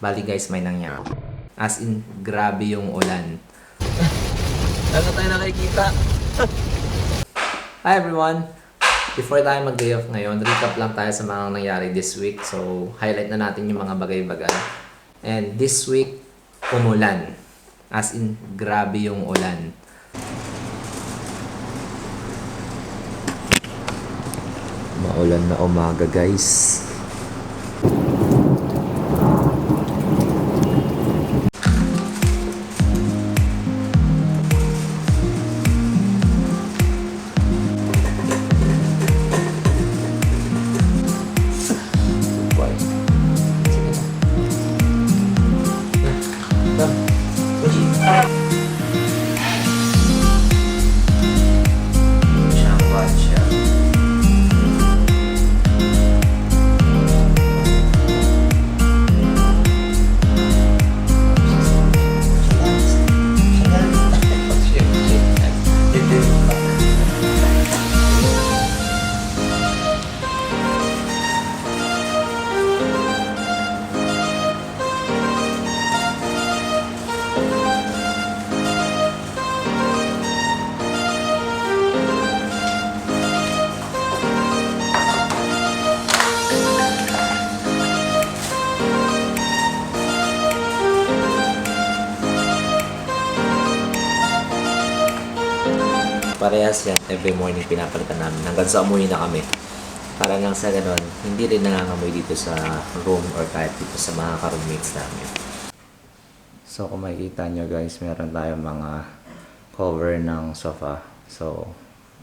Bali guys, may nangyari. As in, grabe yung ulan. Ano tayo nakikita? Hi everyone! Before tayo mag-day off ngayon, recap lang tayo sa mga nangyari this week. So, highlight na natin yung mga bagay-bagay. And this week, umulan. As in, grabe yung ulan. Maulan na umaga guys. Parehas yan, every morning pinapalitan namin hanggang sa umuwi na kami. Para lang sa ganon, hindi rin nangangamoy dito sa room or kahit dito sa mga ka-roommates namin. So kung makikita nyo guys, meron tayong mga cover ng sofa. So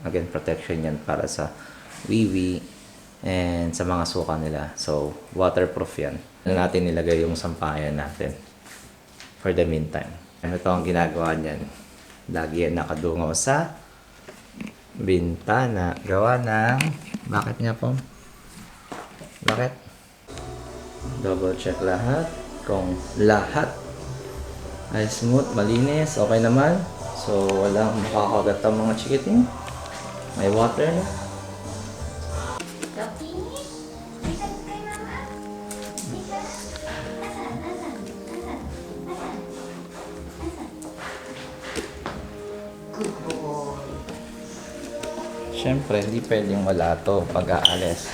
again, protection yan para sa wiwi and sa mga suka nila. So waterproof yan. Na natin nilagay yung sampayan natin for the meantime. Ito ang ginagawa niyan. Lagi yan nakadungaw sa bintana. Gawa ng... Bakit nga po? Bakit? Double check lahat. Kung lahat ay smooth, malinis, okay naman. So, walang makakagat ang mga chikiting. May water na. Siyempre, hindi pwedeng wala to pag-aalis.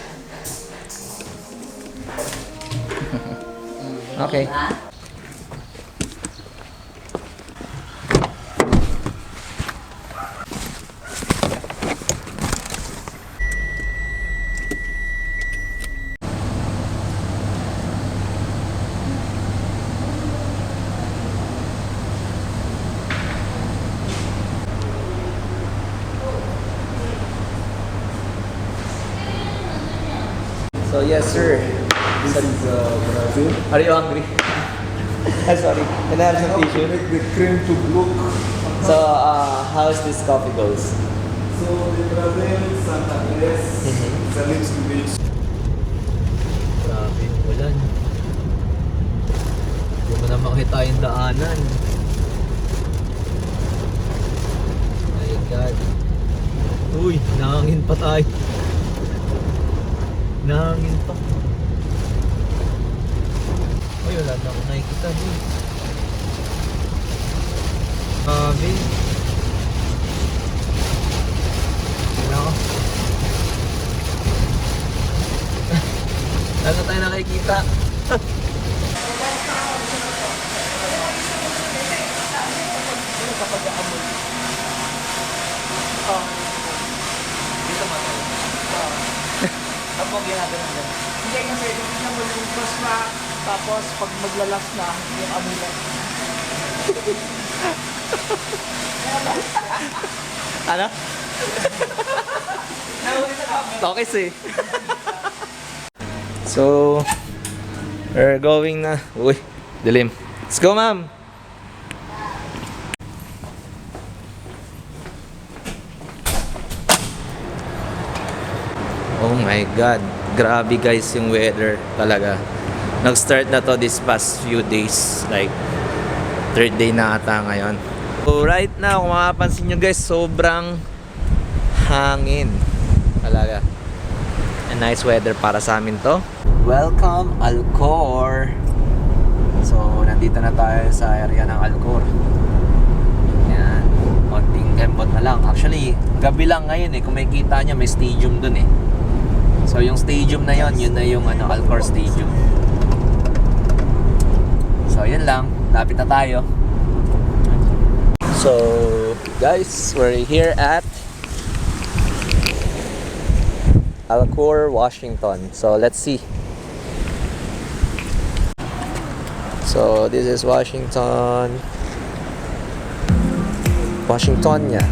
Okay. So yes sir. This is Brazil. Are you hungry? Sorry. Can I have some tissue? Make the cream to look. So how's this coffee goes? So the Brazil, Santa Cruz, it's a little bit. Grabe, ulan. Hindi mo na makita yung daanan. My God. Uy, nahangin pa tayo. Nahangin pa. Uy, wala na akong nakikita din. Grabe. Wala ako. Wala na tayo nakikita. Dito ba tayo? Ano po ginagawa nila? Hindi kasi tingnan mo yung plasma, tapos pag maglalas na, yung amula. Ano? Tokis eh. So, we're going na. Uy, dilim. Let's go, ma'am. Oh my God. Grabe guys yung weather talaga. Nag-start na to this past few days. Like, third day na ata ngayon. So right now, kung makapansin nyo guys, sobrang hangin. Talaga. A nice weather para sa amin to. Welcome, Alcor. nandito na tayo sa area ng Alcor. Yan. Konting kembot na lang. Actually, gabi lang ngayon eh. Kung makikita nyo, may stadium dun eh. So yung stadium na yon, yun na yung Alcor Stadium. So yun lang. Lapit na tayo. So guys, we're here at Alcor, Washington. So let's see. So this is Washington. Washingtonia.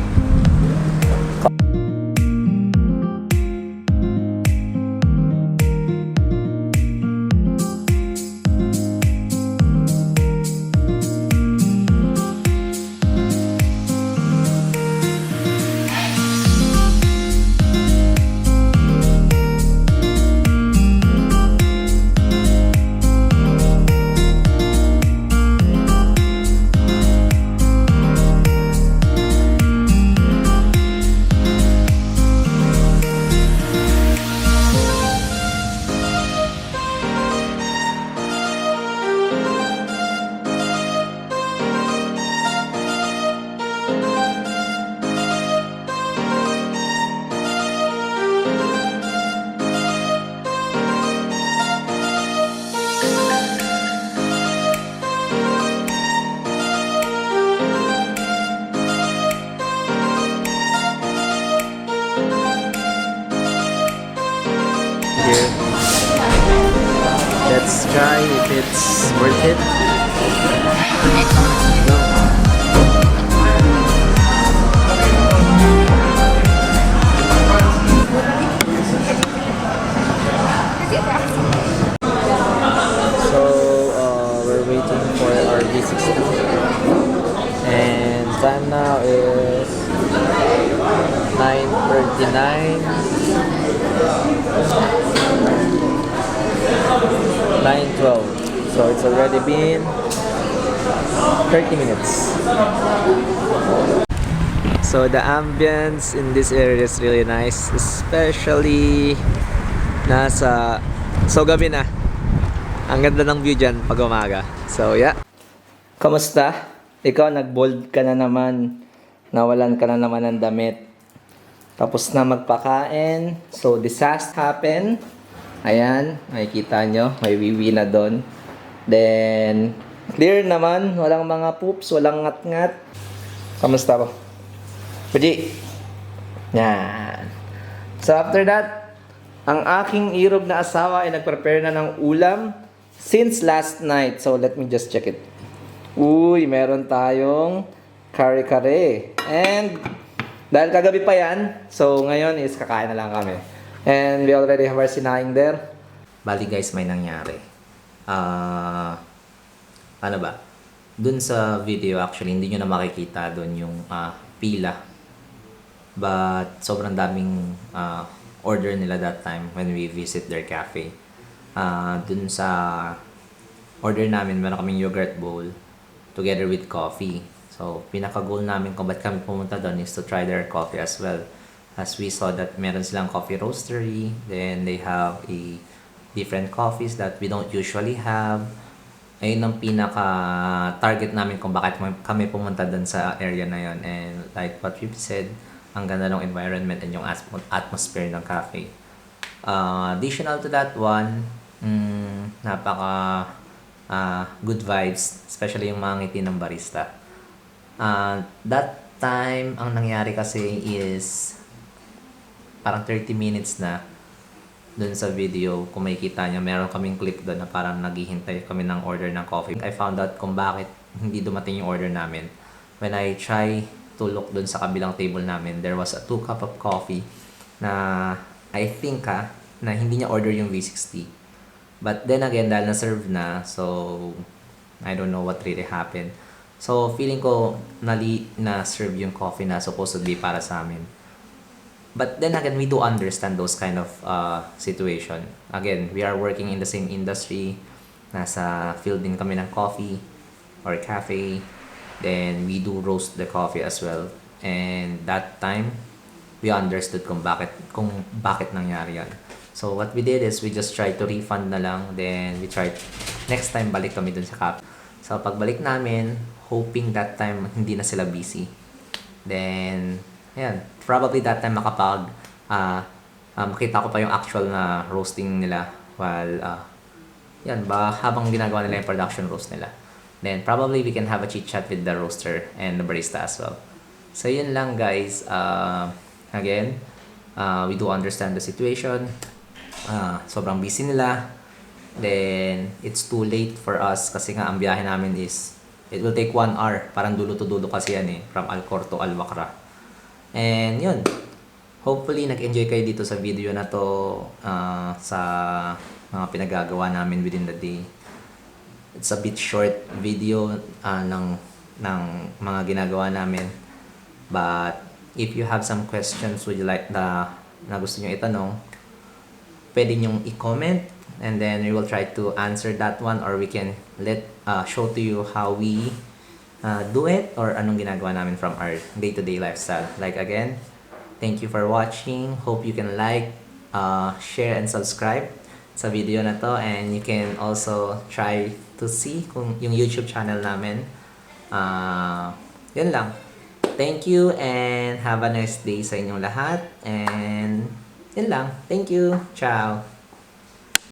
Here. Let's try if it's worth it. No. So we're waiting for our V60 and time now is 9:39. 9:12. So it's already been 30 minutes. So the ambience in this area is really nice, especially so gabi na. Ang ganda ng view dyan pag umaga. So yeah. Kamusta? Ikaw nag-bold ka na naman. Nawalan ka na naman ng damit. Tapos na magpakain. So disaster happened. Ayan, makikita nyo, may wiwi na doon. Then, clear naman, walang mga poops, walang ngat-ngat. Kamusta po? Puji! Yan. So after that, ang aking irog na asawa ay nag-prepare na ng ulam since last night. So let me just check it. Uy, meron tayong kare-kare. And, dahil kagabi pa yan, so ngayon is kakain na lang kami. And we already have our sinaing there. Bali guys, may nangyari. Ano ba? Dun sa video actually, hindi nyo na makikita dun yung pila. But sobrang daming order nila that time when we visit their cafe. Dun sa order namin, meron kaming yogurt bowl together with coffee. So pinaka-goal namin kung ba't kami pumunta dun is to try their coffee as well. As we saw that meron silang coffee roastery, then they have a different coffees that we don't usually have. Ayun ang pinaka-target namin kung bakit kami pumunta dun sa area na yon. And like what we've said, ang ganda ng environment and yung atmosphere ng cafe. Additional to that one, napaka good vibes, especially yung mga ngiti ng barista. That time, ang nangyari kasi is parang 30 minutes na dun sa video. Kung makikita nyo, meron kaming clip doon na parang naghihintay kami ng order ng coffee. I found out kung bakit hindi dumating yung order namin. When I try to look dun sa kabilang table namin, there was a 2 cup of coffee na I think na hindi niya order yung V60. But then again, dahil na-serve na, so I don't know what really happened. So feeling ko na-serve yung coffee na supposedly para sa amin. But then again, we do understand those kind of situation. Again, we are working in the same industry. Nasa field din kami ng coffee or cafe. Then we do roast the coffee as well. And that time, we understood kung bakit nangyari yan. So what we did is we just tried to refund na lang. Then we tried next time balik kami dun sa cafe. So, pagbalik namin, hoping that time hindi na sila busy. Then, ayan, probably that time makita ko pa yung actual na roasting nila while, yan, habang ginagawa nila yung production roast nila. Then, probably we can have a chit-chat with the roaster and the barista as well. So, yun lang guys. Again, we do understand the situation. Sobrang busy nila. Then, it's too late for us kasi nga ang biyahe namin is, it will take 1 hour. Parang dulo to dulo kasi yan from Alcor to Alwakra. And yun, hopefully nag-enjoy kayo dito sa video na to, sa mga pinagagawa namin within the day. It's a bit short video ng mga ginagawa namin. But if you have some questions would you like na gusto nyo itanong, pwede nyong i-comment and then we will try to answer that one, or we can show to you how we do it or anong ginagawa namin from our day-to-day lifestyle. Like again, thank you for watching. Hope you can like, share, and subscribe sa video na to, and you can also try to see kung yung YouTube channel namin. Yun lang. Thank you and have a nice day sa inyong lahat, and yun lang. Thank you. Ciao.